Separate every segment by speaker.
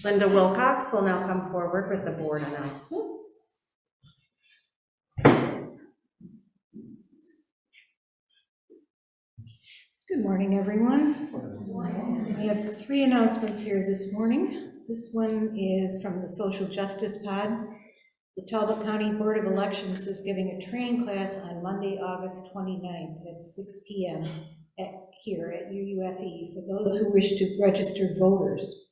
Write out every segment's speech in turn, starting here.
Speaker 1: Linda Wilcox will now come forward with the board announcements.
Speaker 2: Good morning, everyone. We have 3 announcements here this morning. This one is from the Social Justice Pod. The Talbot County Board of Elections is giving a training class on Monday, August 29th at 6 p.m. Here at UUFE for those who wish to register voters.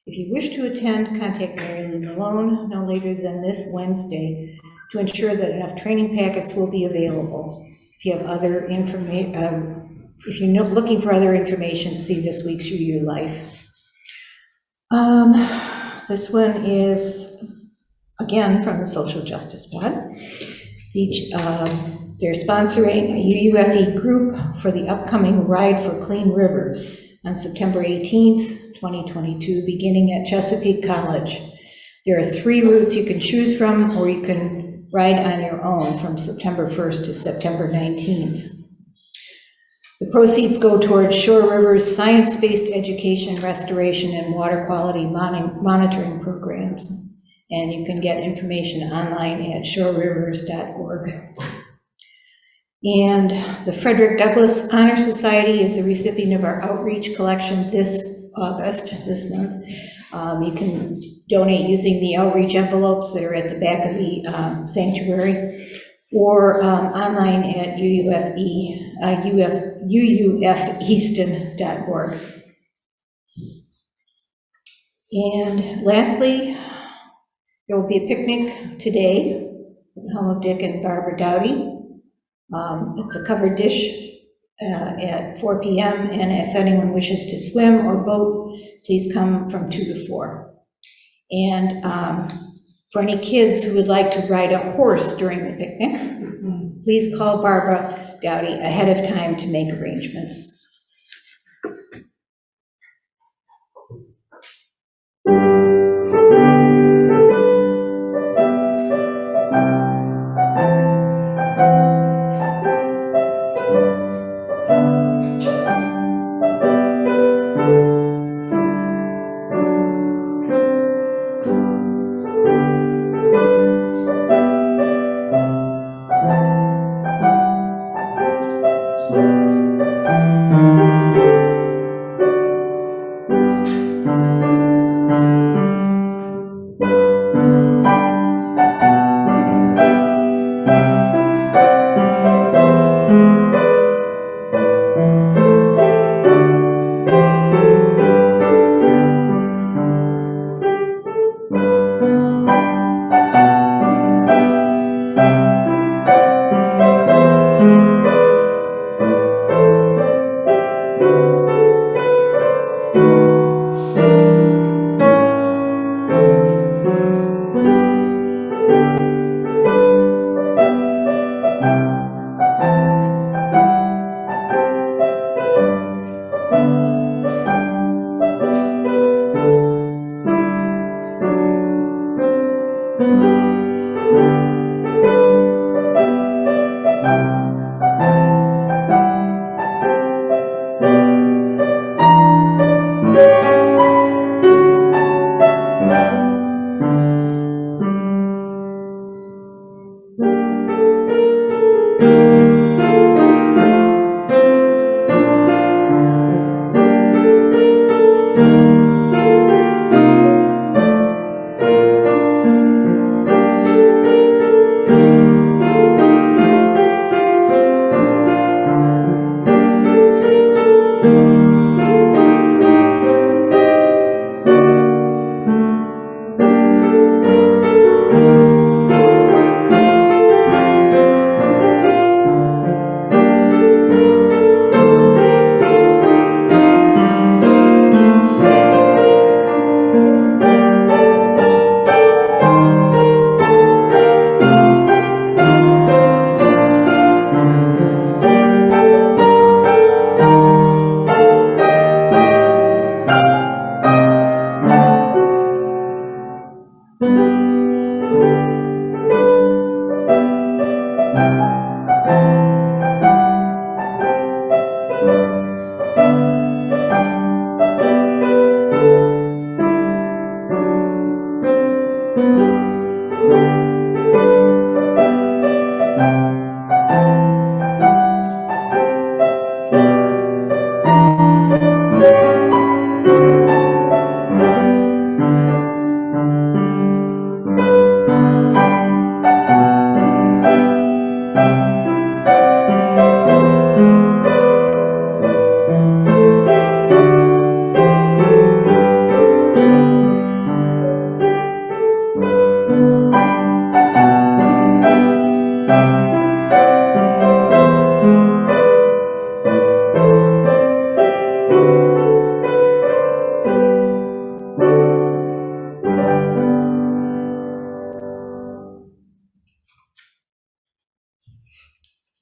Speaker 2: If you wish to attend, contact Mary Lou Malone no later than this Wednesday to ensure that enough training packets will be available. If you have other information, if you're looking for other information, see this week's UU Life. This one is, again, from the Social Justice Pod. They're sponsoring a UUFE group for the upcoming Ride for Clean Rivers on September 18th, 2022, beginning at Chesapeake College. There are 3 routes you can choose from, or you can ride on your own from September 1st to September 19th. The proceeds go towards Shore River's science-based education, restoration, and water quality monitoring programs. And you can get information online at shorerivers.org. And the Frederick Douglass Honor Society is the recipient of our outreach collection this month. You can donate using the outreach envelopes that are at the back of the sanctuary, or online at UUFeaston.org. And lastly, there will be a picnic today at the home of Dick and Barbara Doughty. It's a covered dish at 4 p.m. and if anyone wishes to swim or boat, please come from 2 to 4. And for any kids who would like to ride a horse during the picnic, please call Barbara Doughty ahead of time to make arrangements.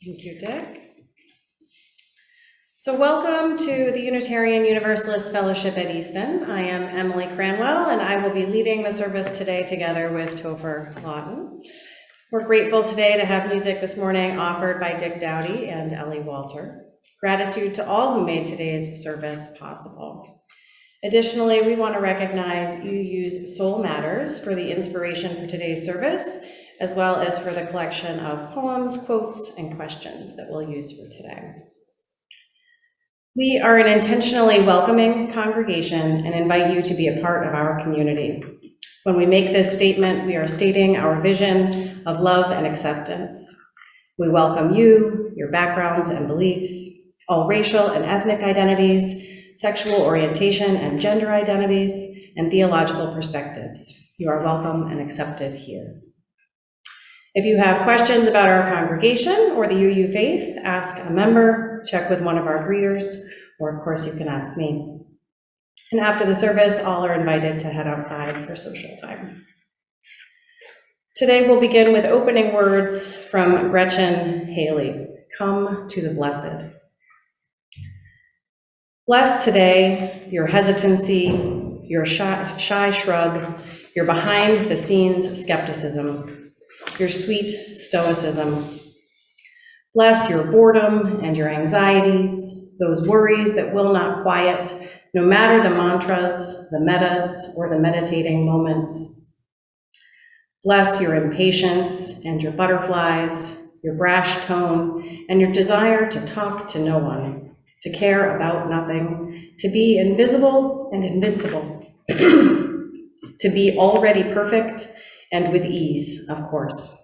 Speaker 1: Thank you, Dick. So welcome to the Unitarian Universalist Fellowship at Easton. I am Emily Cranwell, and I will be leading the service today together with Topher Lawton. We're grateful today to have music this morning offered by Dick Doughty and Ellie Walter. Gratitude to all who made today's service possible. Additionally, we want to recognize UU's Soul Matters for the inspiration for today's service, as well as for the collection of poems, quotes, and questions that we'll use for today. We are an intentionally welcoming congregation and invite you to be a part of our community. When we make this statement, we are stating our vision of love and acceptance. We welcome you, your backgrounds and beliefs, all racial and ethnic identities, sexual orientation and gender identities, and theological perspectives. You are welcome and accepted here. If you have questions about our congregation or the UU faith, ask a member, check with one of our greeters, or of course you can ask me. And after the service, all are invited to head outside for social time. Today we'll begin with opening words from Gretchen Haley, Come to the Blessed. Bless today your hesitancy, your shy shrug, your behind-the-scenes skepticism, your sweet stoicism. Bless your boredom and your anxieties, those worries that will not quiet, no matter the mantras, the metas, or the meditating moments. Bless your impatience and your butterflies, your brash tone, and your desire to talk to no one, to care about nothing, to be invisible and invincible, to be already perfect and with ease, of course.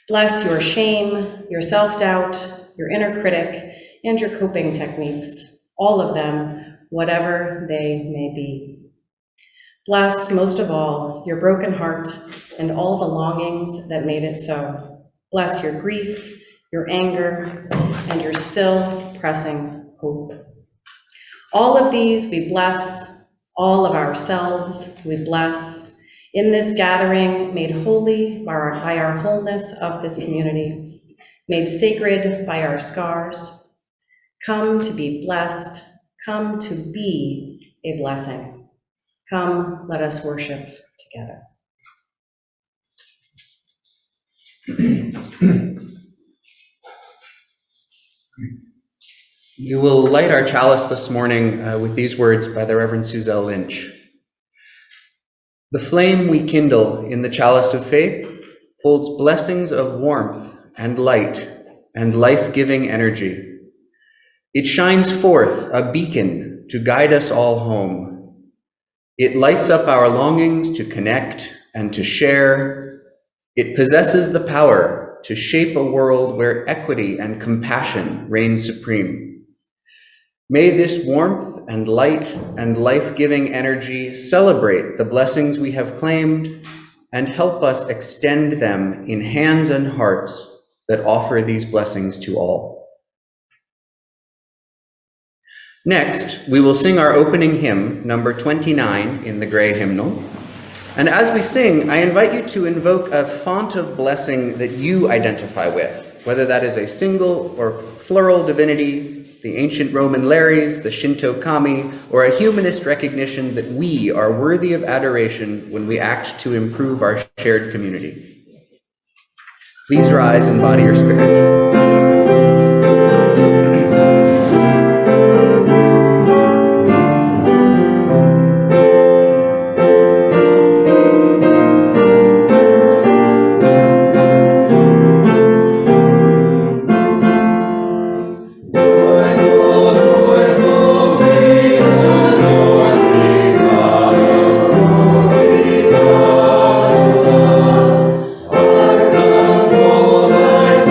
Speaker 1: Bless your shame, your self-doubt, your inner critic, and your coping techniques, all of them, whatever they may be. Bless, most of all, your broken heart and all the longings that made it so. Bless your grief, your anger, and your still pressing hope. All of these we bless, all of ourselves we bless, in this gathering made holy by our wholeness of this community, made sacred by our scars. Come to be blessed, come to be a blessing. Come, let us worship together.
Speaker 3: You will light our chalice this morning with these words by the Reverend Suzelle Lynch. The flame we kindle in the chalice of faith holds blessings of warmth and light and life-giving energy. It shines forth a beacon to guide us all home. It lights up our longings to connect and to share. It possesses the power to shape a world where equity and compassion reign supreme. May this warmth and light and life-giving energy celebrate the blessings we have claimed and help us extend them in hands and hearts that offer these blessings to all. Next, we will sing our opening hymn, number 29 in the Gray Hymnal. And as we sing, I invite you to invoke a font of blessing that you identify with, whether that is a single or plural divinity, the ancient Roman Lares, the Shinto Kami, or a humanist recognition that we are worthy of adoration when we act to improve our shared community. Please rise and body your spirit.
Speaker 4: Our temple, life,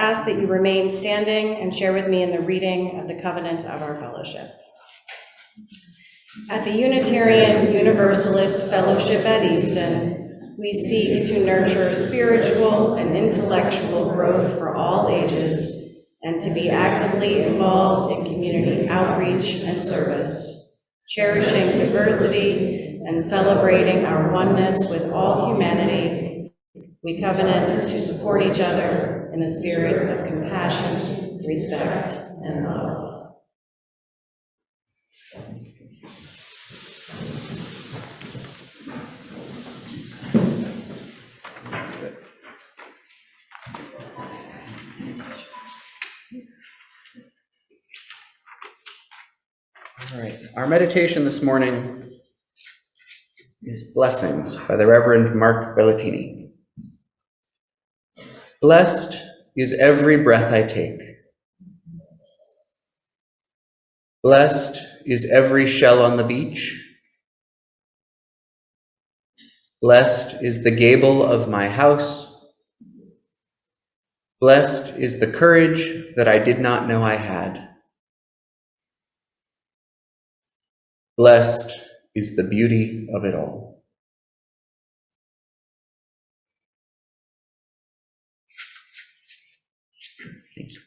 Speaker 1: ask that you remain standing and share with me in the reading of the covenant of our fellowship. At the Unitarian Universalist Fellowship at Easton, we seek to nurture spiritual and intellectual growth for all ages and to be actively involved in community outreach and service, cherishing diversity and celebrating our oneness with all humanity. We covenant to support each other in a spirit of compassion, respect, and love.
Speaker 3: All right, our meditation this morning is Blessings by the Reverend Mark Bellatini. Blessed is every breath I take. Blessed is every shell on the beach. Blessed is the gable of my house. Blessed is the courage that I did not know I had. Blessed is the beauty of it all. Thank you.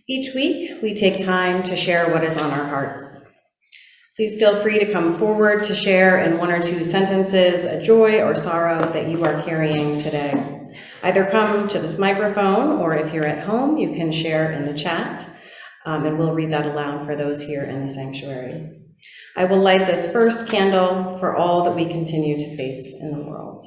Speaker 1: Each week, we take time to share what is on our hearts. Please feel free to come forward to share in one or two sentences a joy or sorrow that you are carrying today. Either come to this microphone, or if you're at home, you can share in the chat, and we'll read that aloud for those here in the sanctuary. I will light this first candle for all that we continue to face in the world.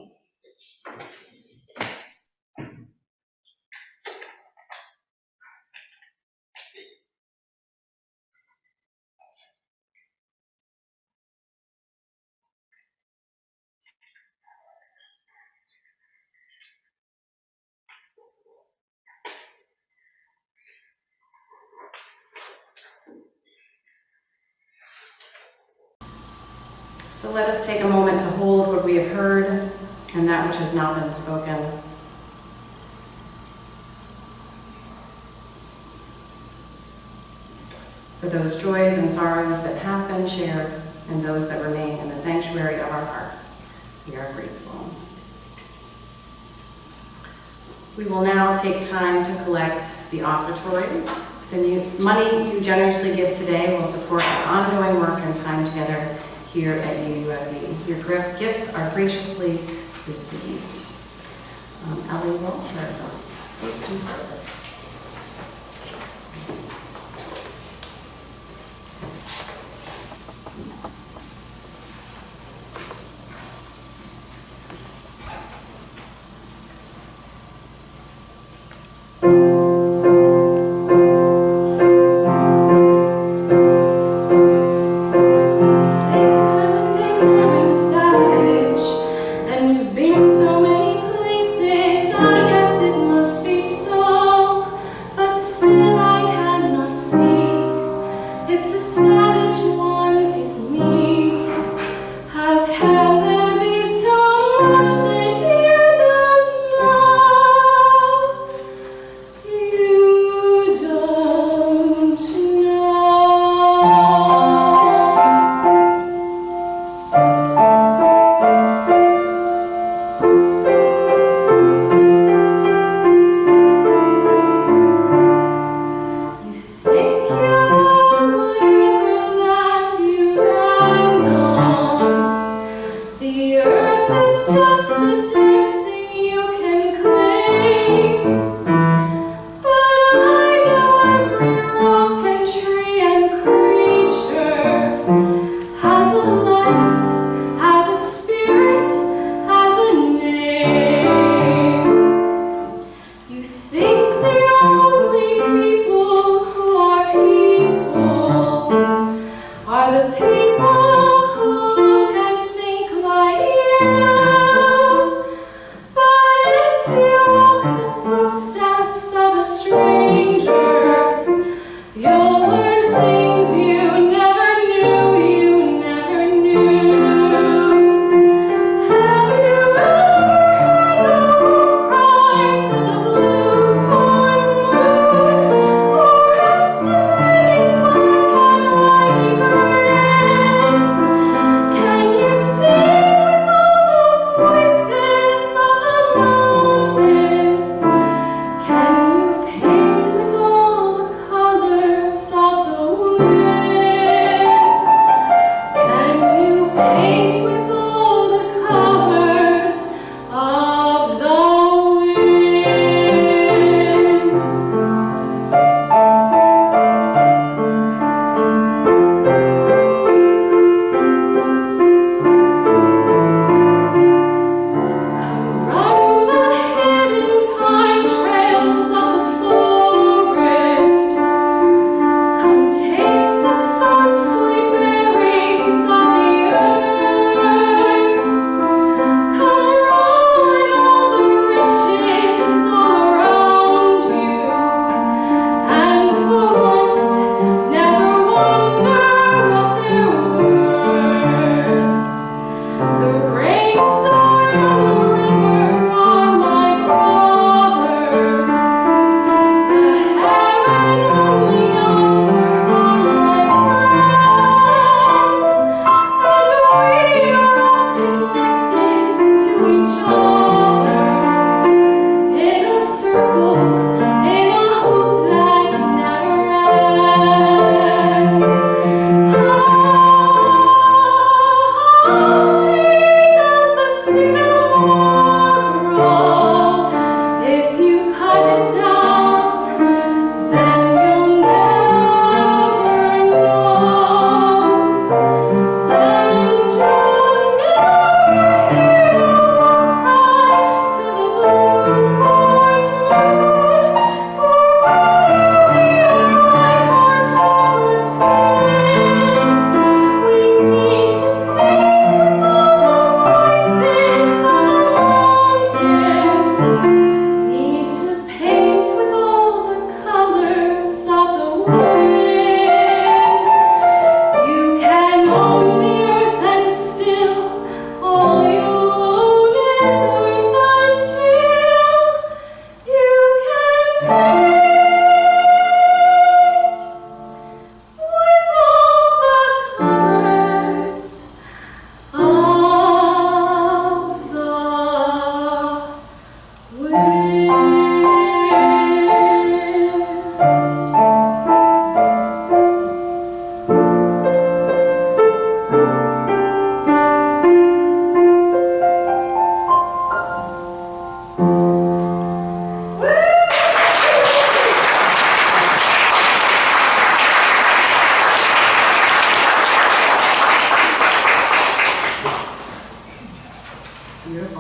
Speaker 1: So let us take a moment to hold what we have heard and that which has now been spoken. For those joys and sorrows that have been shared and those that remain in the sanctuary of our hearts, we are grateful. We will now take time to collect the offertory. The money you generously give today will support our ongoing work and time together here at UUFE. Your gifts are graciously received. Ellie Walter, please come forward.
Speaker 4: You'll learn things you never knew.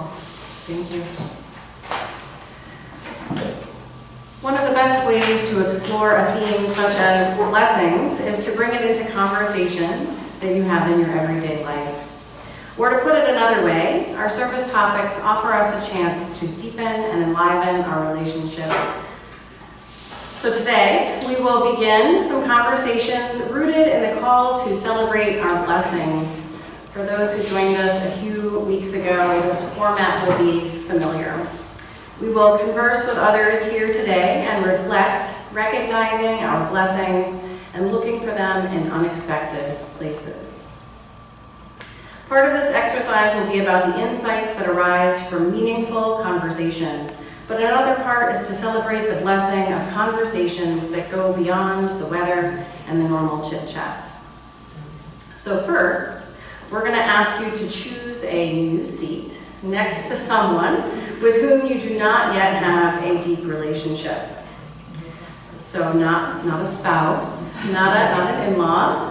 Speaker 1: Thank you. One of the best ways to explore a theme such as blessings is to bring it into conversations that you have in your everyday life. Or to put it another way, our service topics offer us a chance to deepen and enliven our relationships. So today, we will begin some conversations rooted in the call to celebrate our blessings. For those who joined us a few weeks ago, this format will be familiar. We will converse with others here today and reflect, recognizing our blessings and looking for them in unexpected places. Part of this exercise will be about the insights that arise from meaningful conversation, but another part is to celebrate the blessing of conversations that go beyond the weather and the normal chit-chat. So first, we're going to ask you to choose a new seat next to someone with whom you do not yet have a deep relationship. So not a spouse, not an in-law.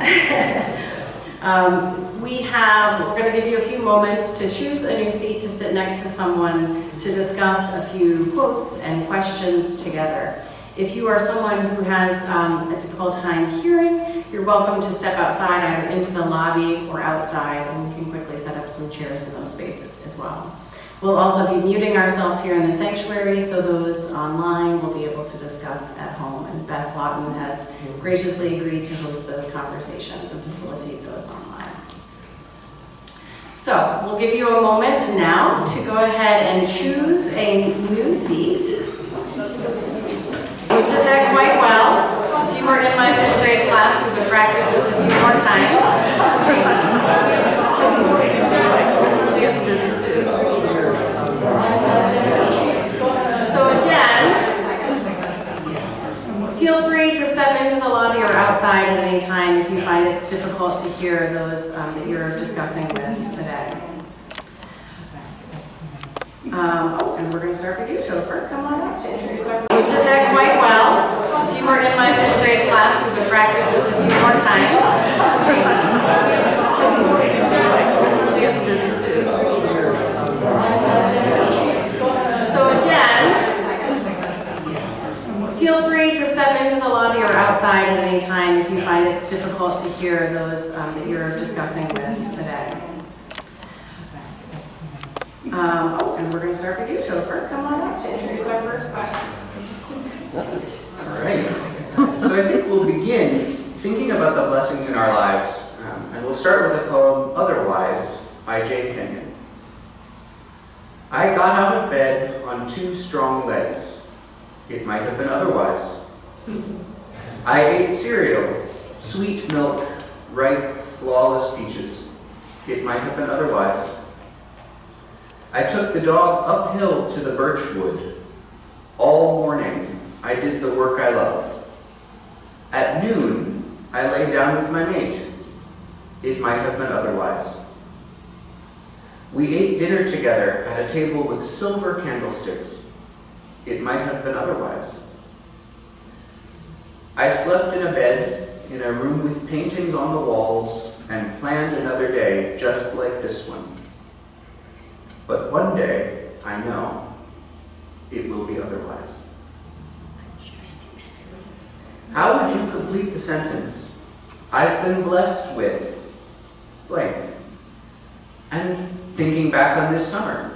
Speaker 1: We're going to give you a few moments to choose a new seat to sit next to someone to discuss a few quotes and questions together. If you are someone who has a difficult time hearing, you're welcome to step outside, either into the lobby or outside, and we can quickly set up some chairs in those spaces as well. We'll also be muting ourselves here in the sanctuary, so those online will be able to discuss at home. And Beth Lawton has graciously agreed to host those conversations and facilitate those online. So we'll give you a moment now to go ahead and choose a new seat. We did that quite well. If you were in my 5th grade class, we would practice this a few more times. So again, feel free to step into the lobby or outside at any time if you find it's difficult to hear those that you're discussing with today. And we're going to start with you, Topher. Come on up to introduce our. We did that quite well. If you were in my 5th grade class, we would practice this a few more times. So again, feel free to step into the lobby or outside at any time if you find it's difficult to hear those that you're discussing with today. And we're going to start with you, Topher. Come on up to introduce our first question.
Speaker 3: All right. So I think we'll begin thinking about the blessings in our lives. And we'll start with the poem Otherwise by Jane Kenyon. I got out of bed on 2 strong legs. It might have been otherwise. I ate cereal, sweet milk, ripe, flawless peaches. It might have been otherwise. I took the dog uphill to the birch wood. All morning, I did the work I love. At noon, I lay down with my mate. It might have been otherwise. We ate dinner together at a table with silver candlesticks. It might have been otherwise. I slept in a bed in a room with paintings on the walls and planned another day just like this one. But one day, I know, it will be otherwise. How would you complete the sentence? I've been blessed with blank. And thinking back on this summer,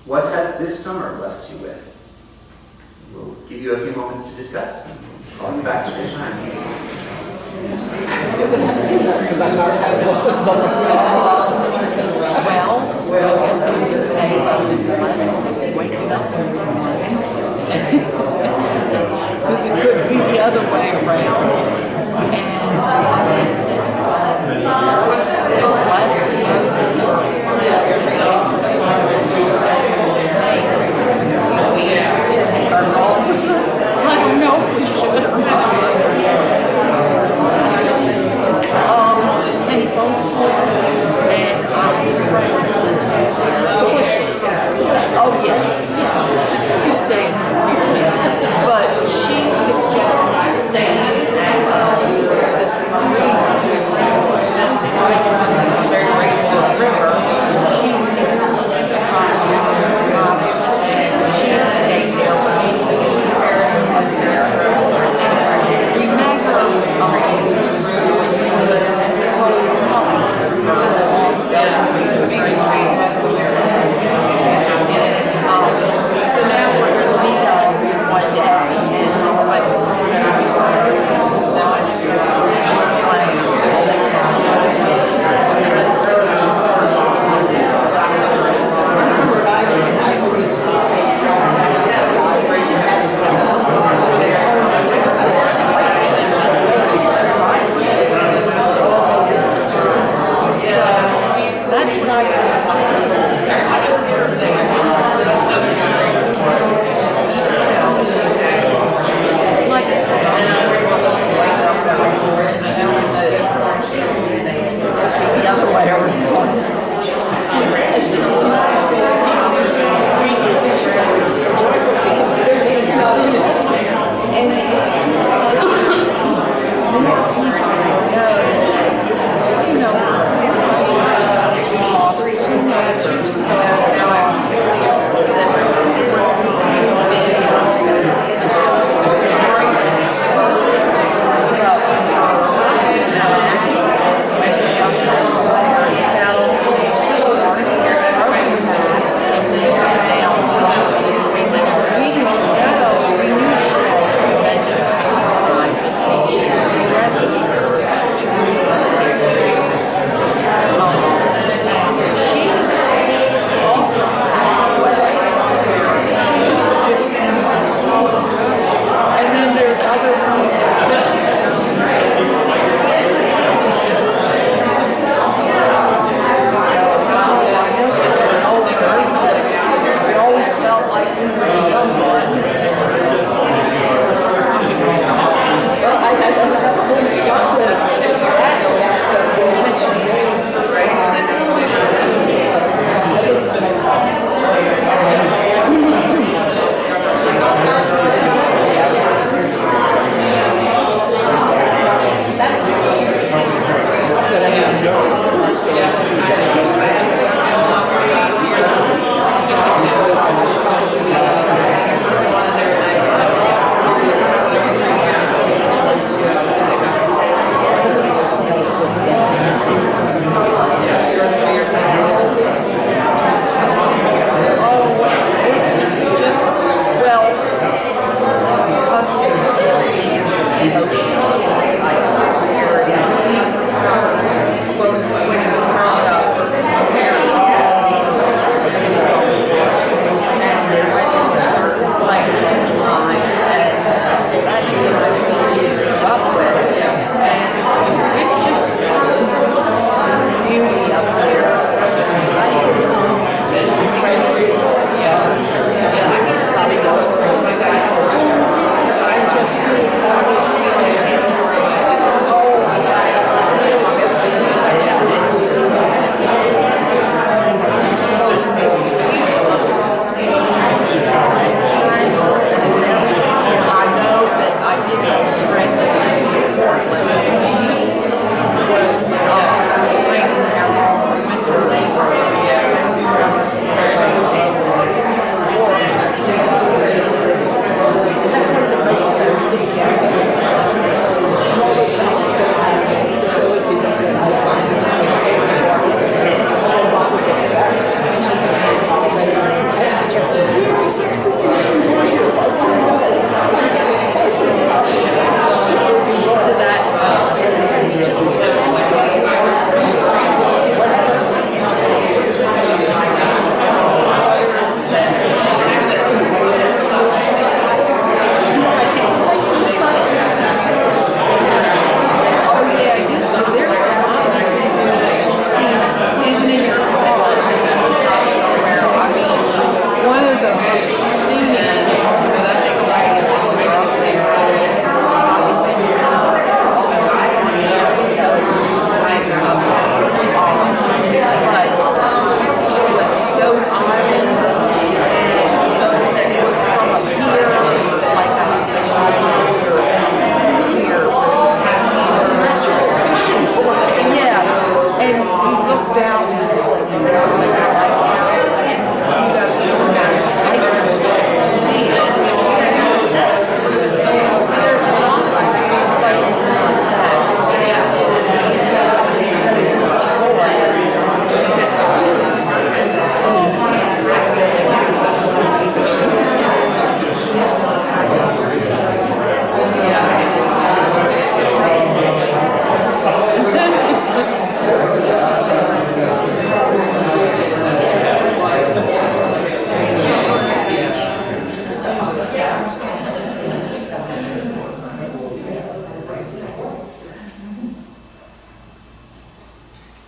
Speaker 3: what has this summer blessed you with? We'll give you a few moments to discuss. Call you back to this time.
Speaker 4: Well, I guess they would say blessed waking up every morning. Because it could be the other way around. And blessed I don't know if we should or not. And oh yes, he's staying. But she's the staying this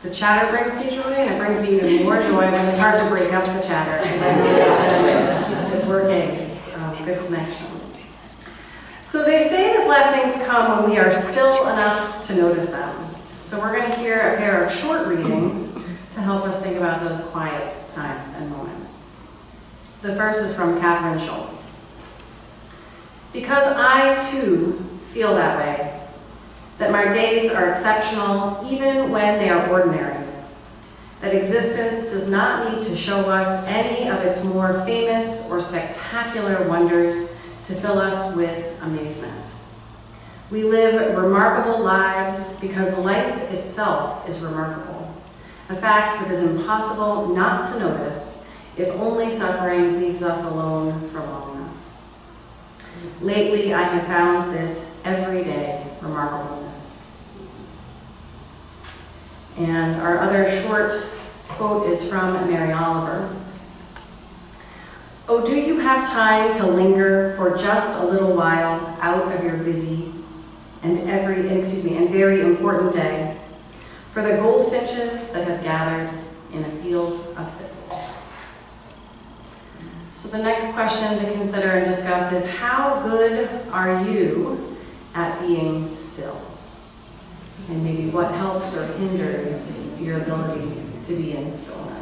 Speaker 1: The chatter brings me joy, and it brings me even more joy when it's hard to break up the chatter, because I know it's working. It's good connections. So they say that blessings come when we are still enough to notice them. So we're going to hear a pair of short readings to help us think about those quiet times and moments. The first is from Catherine Schultz. Because I, too, feel that way, that my days are exceptional even when they are ordinary, that existence does not need to show us any of its more famous or spectacular wonders to fill us with amazement. We live remarkable lives because life itself is remarkable, a fact that is impossible not to notice if only suffering leaves us alone for long enough. Lately, I have found this everyday remarkableness. And our other short quote is from Mary Oliver. Oh, do you have time to linger for just a little while out of your busy and very important day for the goldfinches that have gathered in a field of thistles? So the next question to consider and discuss is, how good are you at being still? And maybe what helps or hinders your ability to be in stillness?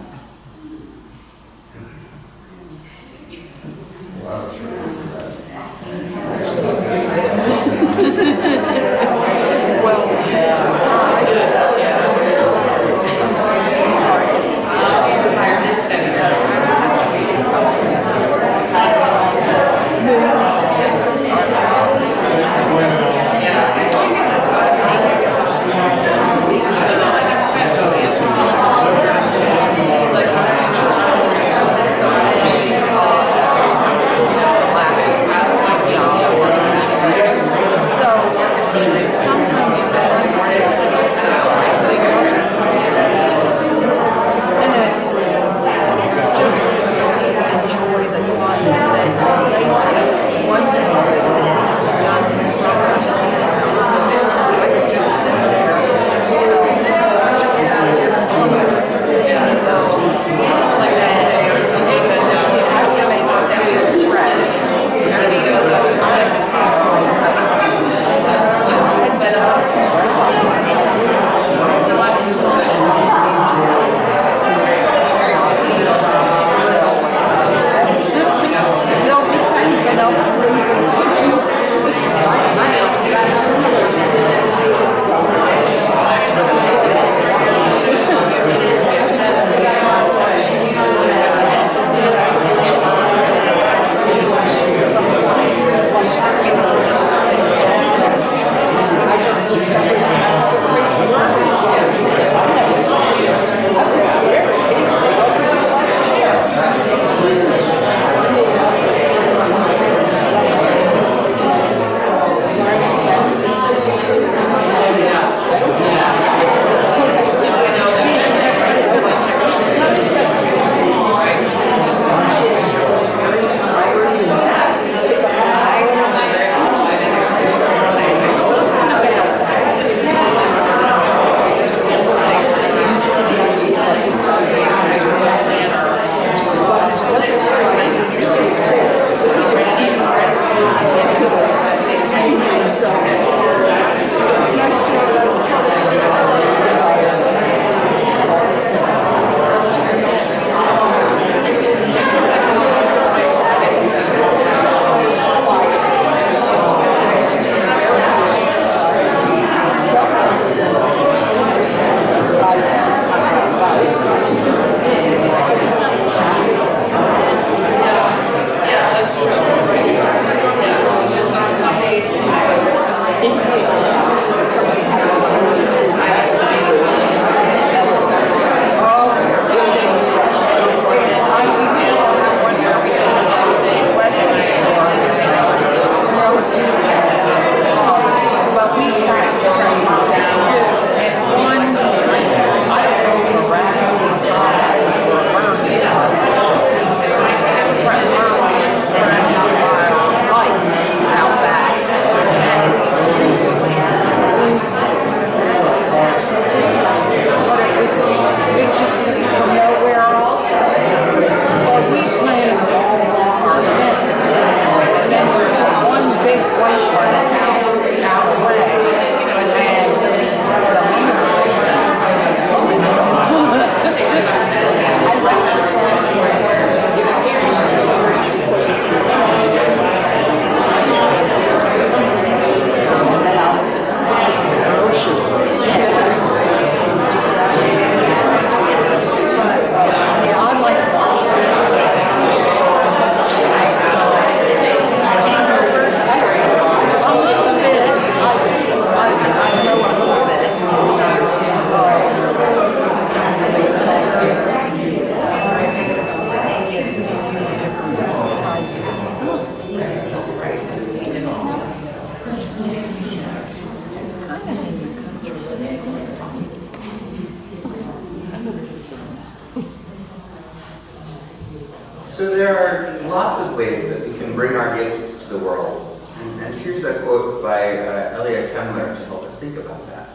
Speaker 3: So there are lots of ways that we can bring our gifts to the world. And here's a quote by Ellie to help us think about that.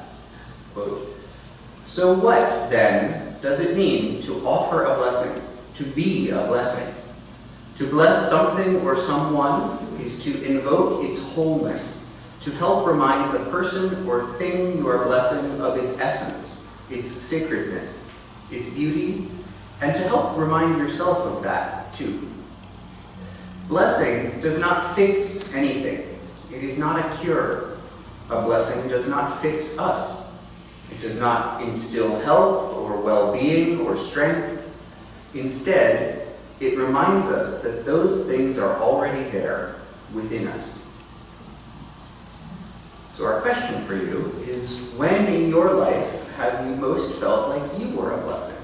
Speaker 3: Quote, "So what, then, does it mean to offer a blessing, to be a blessing? To bless something or someone is to invoke its wholeness, to help remind the person or thing you are blessing of its essence, its sacredness, its beauty, and to help remind yourself of that, too. Blessing does not fix anything. It is not a cure. A blessing does not fix us. It does not instill health or well-being or strength. Instead, it reminds us that those things are already there within us." So our question for you is, when in your life have you most felt like you were a blessing?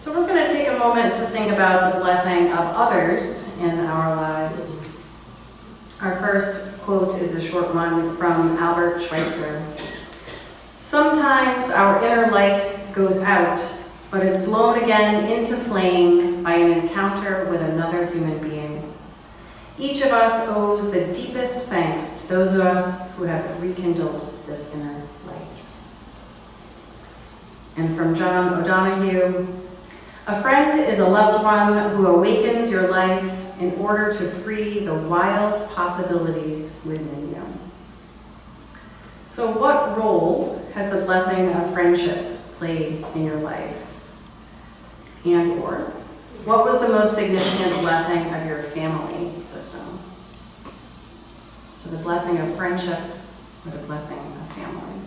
Speaker 1: So we're going to take a moment to think about the blessing of others in our lives. Our first quote is a short one from Albert Schweitzer. Sometimes our inner light goes out, but is blown again into flame by an encounter with another human being. Each of us owes the deepest thanks to those of us who have rekindled this inner light. And from John O'Donohue, a friend is a loved one who awakens your life in order to free the wild possibilities within you. So what role has the blessing of friendship played in your life? And/or, what was the most significant blessing of your family system? So the blessing of friendship or the blessing of family?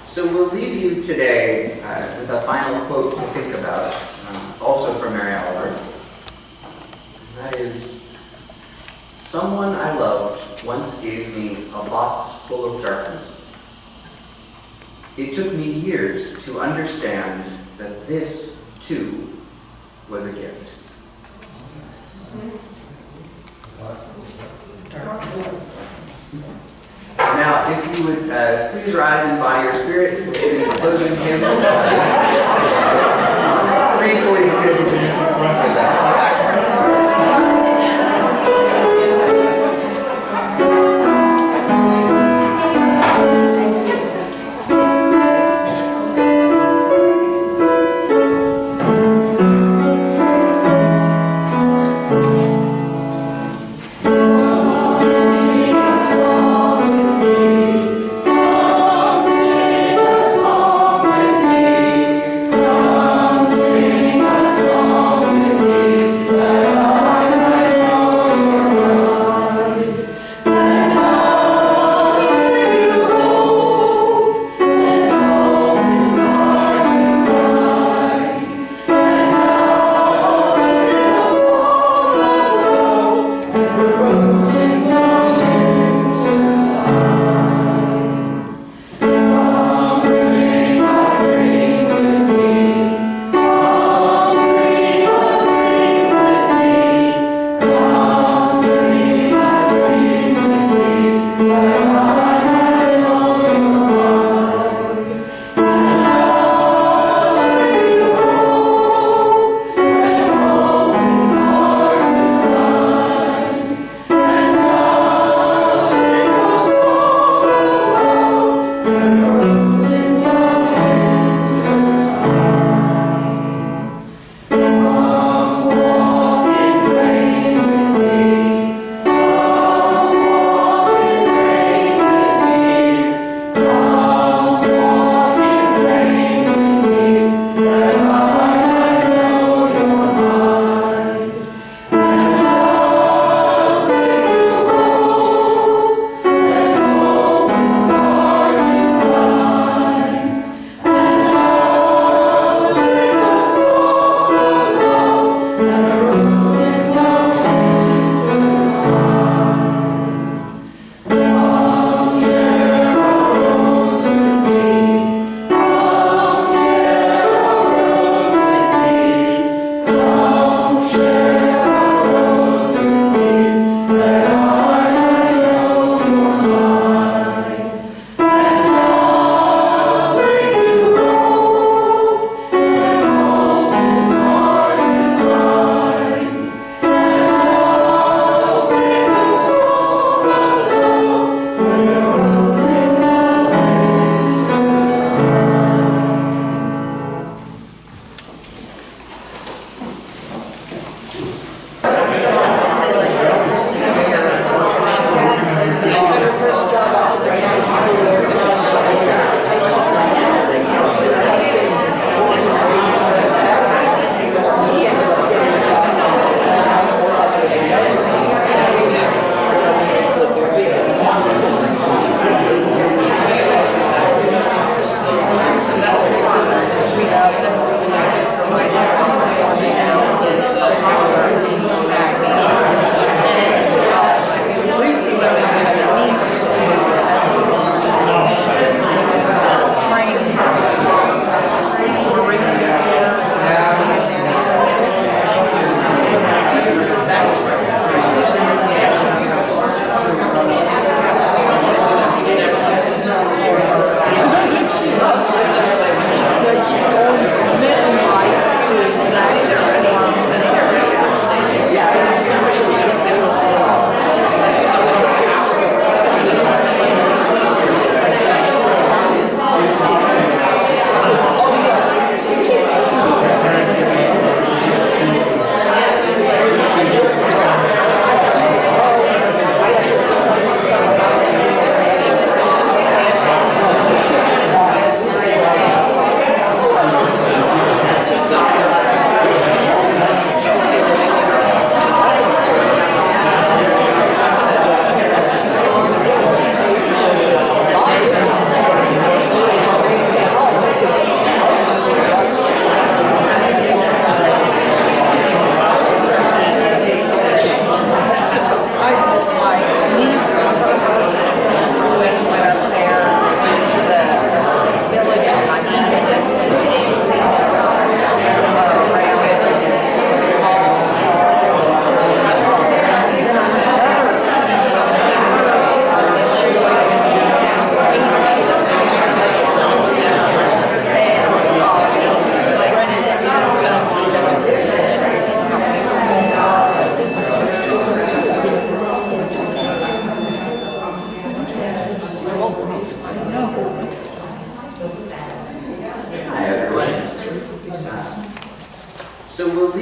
Speaker 3: So we'll leave you today with a final quote to think about, also from Mary Oliver. And that is, "Someone I loved once gave me a box full of darkness. It took me years to understand that this, too, was a gift." Now, if you would please rise in body or spirit, we'll sing the closing hymn. 346.
Speaker 5: Sing a song with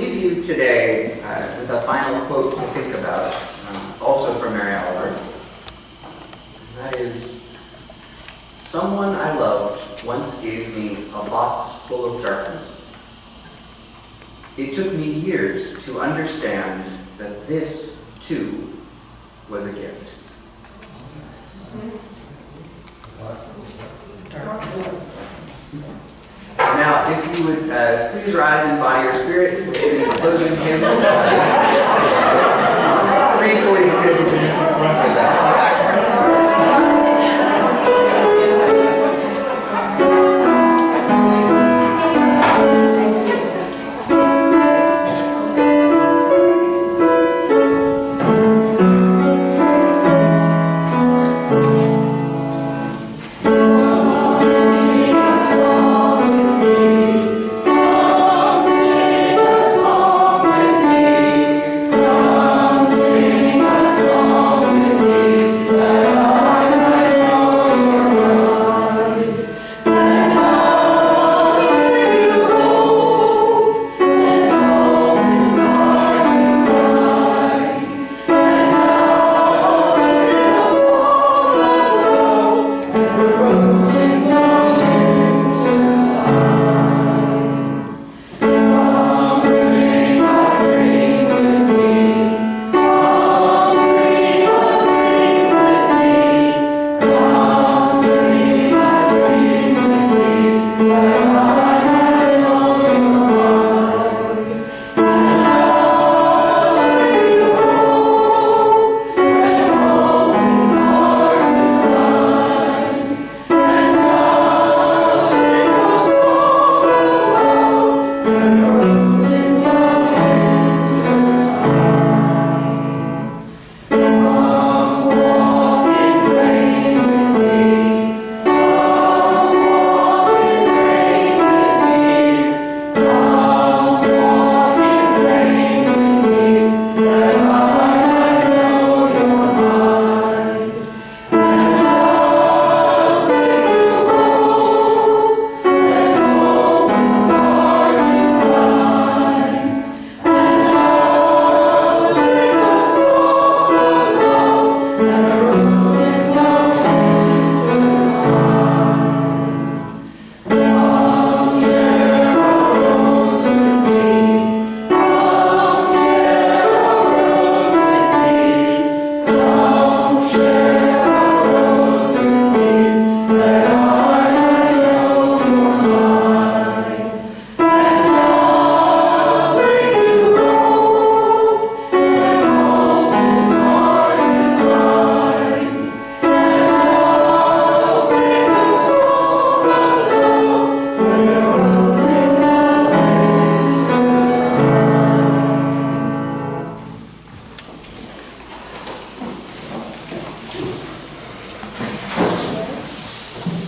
Speaker 3: leave you today with a final quote to think about, also from Mary Oliver. And that is, "Someone I loved once gave me a box full of darkness. It took me years to understand that this, too, was a gift." Now, if you would please rise in body or spirit, we'll sing the closing hymn. 346.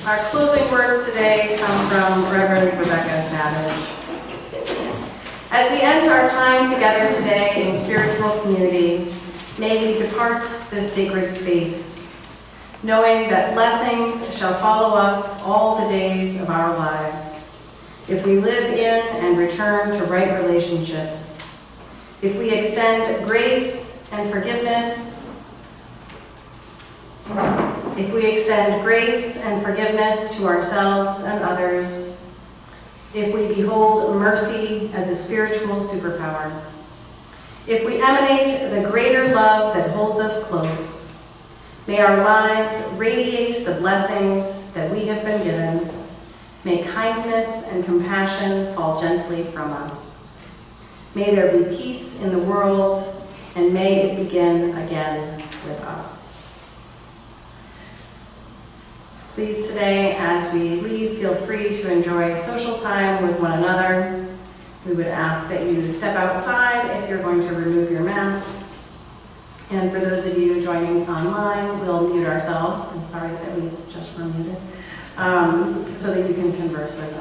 Speaker 1: Our closing words today come from Reverend Rebecca Savage. As we end our time together today in spiritual community, may we depart this sacred space, knowing that blessings shall follow us all the days of our lives, if we live in and return to right relationships, if we extend grace and forgiveness, if we extend grace and forgiveness to ourselves and others, if we behold mercy as a spiritual superpower, if we emanate the greater love that holds us close, may our lives radiate the blessings that we have been given. May kindness and compassion fall gently from us. May there be peace in the world, and may it begin again with us. Please today, as we leave, feel free to enjoy social time with one another. We would ask that you step outside if you're going to remove your masks. And for those of you joining online, we'll mute ourselves. I'm sorry that we just were muted, so that you can converse with